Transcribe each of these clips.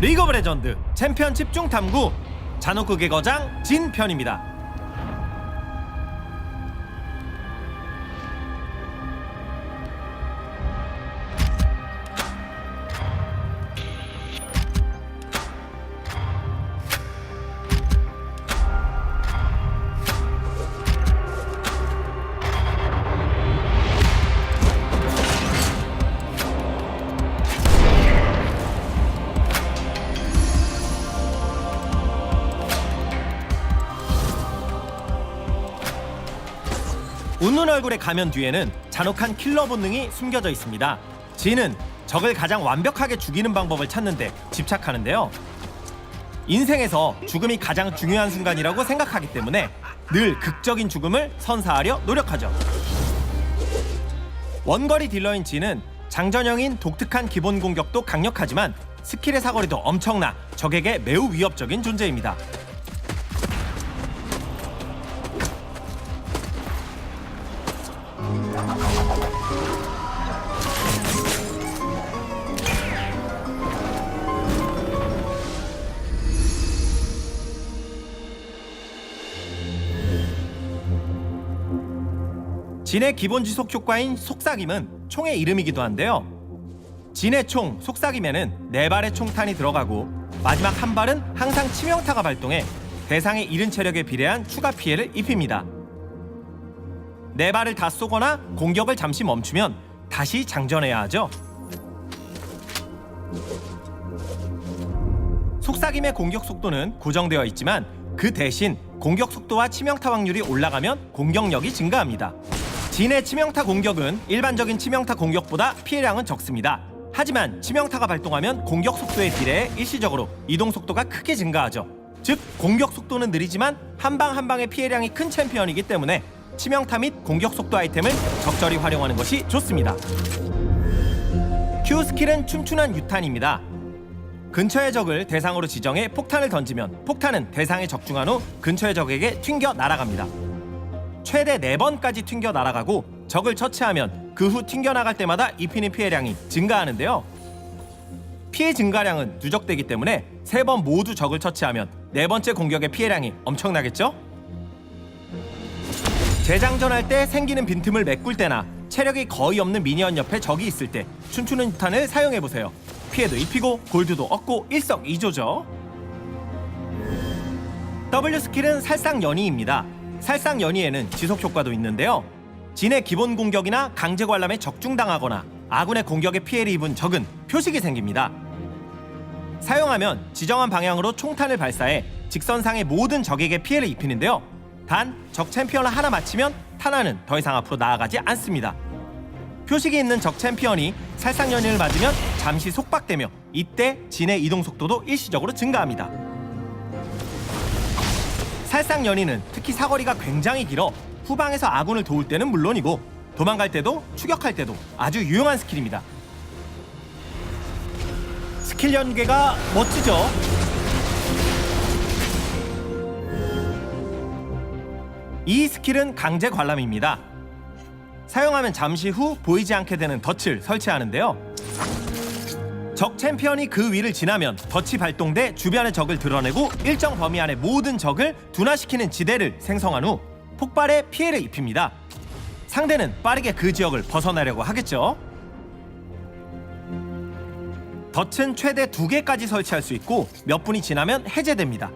리그 오브 레전드 챔피언 집중 탐구 잔혹극의 거장 진 편입니다. 웃는 얼굴의 가면 뒤에는 잔혹한 킬러 본능이 숨겨져 있습니다. 진은 적을 가장 완벽하게 죽이는 방법을 찾는데 집착하는데요. 인생에서 죽음이 가장 중요한 순간이라고 생각하기 때문에 늘 극적인 죽음을 선사하려 노력하죠. 원거리 딜러인 진은 장전형인 독특한 기본 공격도 강력하지만 스킬의 사거리도 엄청나 적에게 매우 위협적인 존재입니다. 진의 기본 지속 효과인 속삭임은 총의 이름이기도 한데요. 진의 총 속삭임에는 4발의 총탄이 들어가고 마지막 한 발은 항상 치명타가 발동해 대상의 잃은 체력에 비례한 추가 피해를 입힙니다. 4발을 다 쏘거나 공격을 잠시 멈추면 다시 장전해야 하죠. 속삭임의 공격 속도는 고정되어 있지만 그 대신 공격 속도와 치명타 확률이 올라가면 공격력이 증가합니다. 진의 치명타 공격은 일반적인 치명타 공격보다 피해량은 적습니다. 하지만 치명타가 발동하면 공격 속도에 비례해 일시적으로 이동 속도가 크게 증가하죠. 즉 공격 속도는 느리지만 한 방 한 방의 피해량이 큰 챔피언이기 때문에 치명타 및 공격 속도 아이템을 적절히 활용하는 것이 좋습니다. Q 스킬은 춤추는 유탄입니다. 근처의 적을 대상으로 지정해 폭탄을 던지면 폭탄은 대상에 적중한 후 근처의 적에게 튕겨 날아갑니다. 최대 4번까지 튕겨 날아가고 적을 처치하면 그 후 튕겨 나갈 때마다 입히는 피해량이 증가하는데요. 피해 증가량은 누적되기 때문에 3번 모두 적을 처치하면 4번째 공격의 피해량이 엄청나겠죠? 재장전할 때 생기는 빈틈을 메꿀 때나 체력이 거의 없는 미니언 옆에 적이 있을 때 춤추는 유탄을 사용해보세요. 피해도 입히고 골드도 얻고 일석이조죠. W 스킬은 살상연이입니다. 살상연이에는 지속 효과도 있는데요. 진의 기본 공격이나 강제 관람에 적중당하거나 아군의 공격에 피해를 입은 적은 표식이 생깁니다. 사용하면 지정한 방향으로 총탄을 발사해 직선상의 모든 적에게 피해를 입히는데요. 단 적 챔피언을 하나 맞히면 탄환은 더 이상 앞으로 나아가지 않습니다. 표식이 있는 적 챔피언이 살상연이를 맞으면 잠시 속박되며 이때 진의 이동 속도도 일시적으로 증가합니다. 살상연이는 특히 사거리가 굉장히 길어 후방에서 아군을 도울 때는 물론이고 도망갈 때도 추격할 때도 아주 유용한 스킬입니다. 스킬 연계가 멋지죠? 이 스킬은 강제 관람입니다. 사용하면 잠시 후 보이지 않게 되는 덫을 설치하는데요. 적 챔피언이 그 위를 지나면 덫이 발동돼 주변의 적을 드러내고 일정 범위 안에 모든 적을 둔화시키는 지대를 생성한 후 폭발에 피해를 입힙니다. 상대는 빠르게 그 지역을 벗어나려고 하겠죠. 덫은 최대 2개까지 설치할 수 있고 몇 분이 지나면 해제됩니다.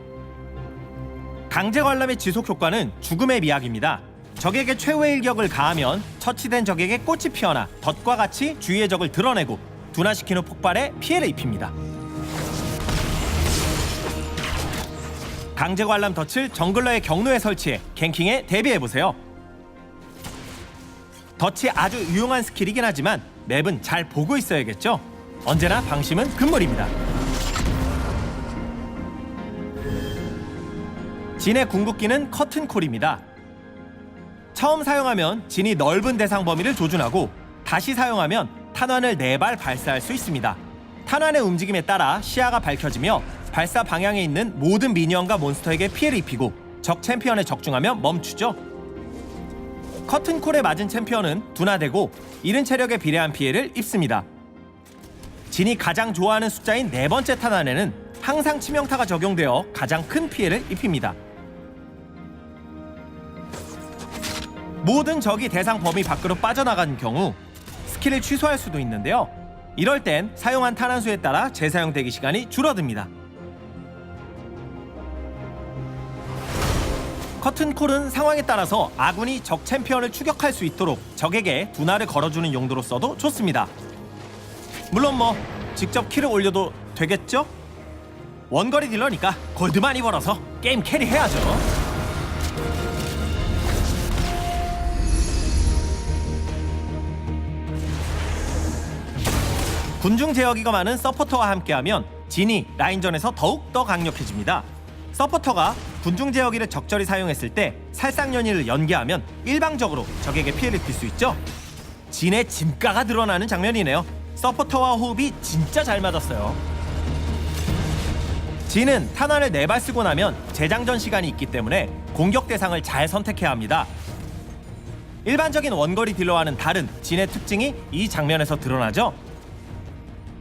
강제 관람의 지속 효과는 죽음의 미학입니다. 적에게 최후의 일격을 가하면 처치된 적에게 꽃이 피어나 덫과 같이 주위의 적을 드러내고 둔화시킨 후 폭발에 피해를 입힙니다. 강제 관람 덫을 정글러의 경로에 설치해 갱킹에 대비해보세요. 덫이 아주 유용한 스킬이긴 하지만 맵은 잘 보고 있어야겠죠? 언제나 방심은 금물입니다. 진의 궁극기는 커튼콜입니다. 처음 사용하면 진이 넓은 대상 범위를 조준하고 다시 사용하면 탄환을 4발 발사할 수 있습니다. 탄환의 움직임에 따라 시야가 밝혀지며 발사 방향에 있는 모든 미니언과 몬스터에게 피해를 입히고 적 챔피언에 적중하면 멈추죠. 커튼콜에 맞은 챔피언은 둔화되고 잃은 체력에 비례한 피해를 입습니다. 진이 가장 좋아하는 숫자인 네 번째 탄환에는 항상 치명타가 적용되어 가장 큰 피해를 입힙니다. 모든 적이 대상 범위 밖으로 빠져나간 경우 스킬을 취소할 수도 있는데요. 이럴 땐 사용한 탄환수에 따라 재사용 대기 시간이 줄어듭니다. 커튼콜은 상황에 따라서 아군이 적 챔피언을 추격할 수 있도록 적에게 분할을 걸어주는 용도로 써도 좋습니다. 물론 직접 킬을 올려도 되겠죠? 원거리 딜러니까 골드 많이 벌어서 게임 캐리해야죠. 군중 제어기가 많은 서포터와 함께하면 진이 라인전에서 더욱더 강력해집니다. 서포터가 군중 제어기를 적절히 사용했을 때 살상연이를 연계하면 일방적으로 적에게 피해를 입힐 수 있죠. 진의 진가가 드러나는 장면이네요. 서포터와 호흡이 진짜 잘 맞았어요. 진은 탄환을 4발 쓰고 나면 재장전 시간이 있기 때문에 공격 대상을 잘 선택해야 합니다. 일반적인 원거리 딜러와는 다른 진의 특징이 이 장면에서 드러나죠.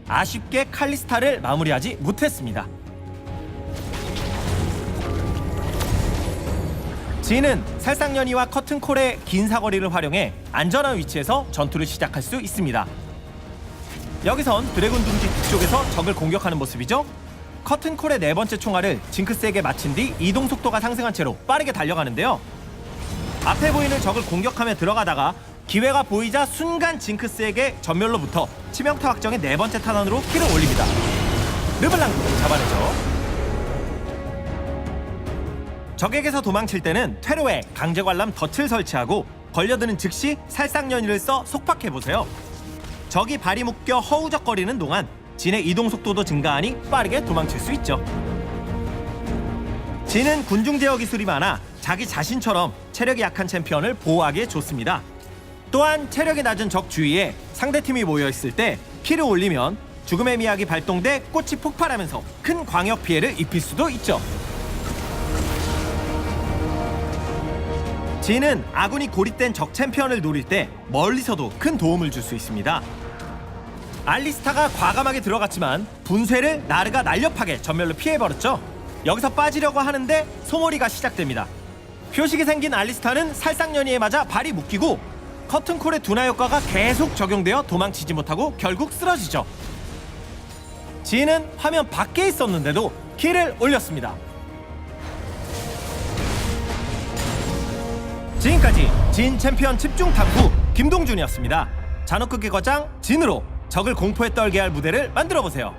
아쉽게 칼리스타를 마무리하지 못했습니다. 진은 살상연이와 커튼콜의 긴 사거리를 활용해 안전한 위치에서 전투를 시작할 수 있습니다. 여기선 드래곤 둥지 뒤쪽에서 적을 공격하는 모습이죠. 커튼콜의 네 번째 총알을 징크스에게 맞힌 뒤 이동 속도가 상승한 채로 빠르게 달려가는데요. 앞에 보이는 적을 공격하며 들어가다가 기회가 보이자 순간 징크스에게 전멸로부터 치명타 확정의 네 번째 탄환으로 킬을 올립니다. 르블랑크를 잡아내죠. 적에게서 도망칠 때는 퇴로에 강제관람 덫을 설치하고 걸려드는 즉시 살상연이를 써 속박해보세요. 적이 발이 묶여 허우적거리는 동안 진의 이동 속도도 증가하니 빠르게 도망칠 수 있죠. 진은 군중 제어 기술이 많아 자기 자신처럼 체력이 약한 챔피언을 보호하기에 좋습니다. 또한 체력이 낮은 적 주위에 상대팀이 모여있을 때 키를 올리면 죽음의 미학이 발동돼 꽃이 폭발하면서 큰 광역 피해를 입힐 수도 있죠. 진은 아군이 고립된 적 챔피언을 노릴 때 멀리서도 큰 도움을 줄 수 있습니다. 알리스타가 과감하게 들어갔지만 분쇄를 나르가 날렵하게 전멸로 피해버렸죠. 여기서 빠지려고 하는데 소몰이가 시작됩니다. 표식이 생긴 알리스타는 살상연이에 맞아 발이 묶이고 커튼콜의 둔화 효과가 계속 적용되어 도망치지 못하고 결국 쓰러지죠. 진은 화면 밖에 있었는데도 킬을 올렸습니다. 지금까지 진 챔피언 집중 탐구 김동준이었습니다. 잔혹극의 거장 진으로 적을 공포에 떨게 할 무대를 만들어보세요.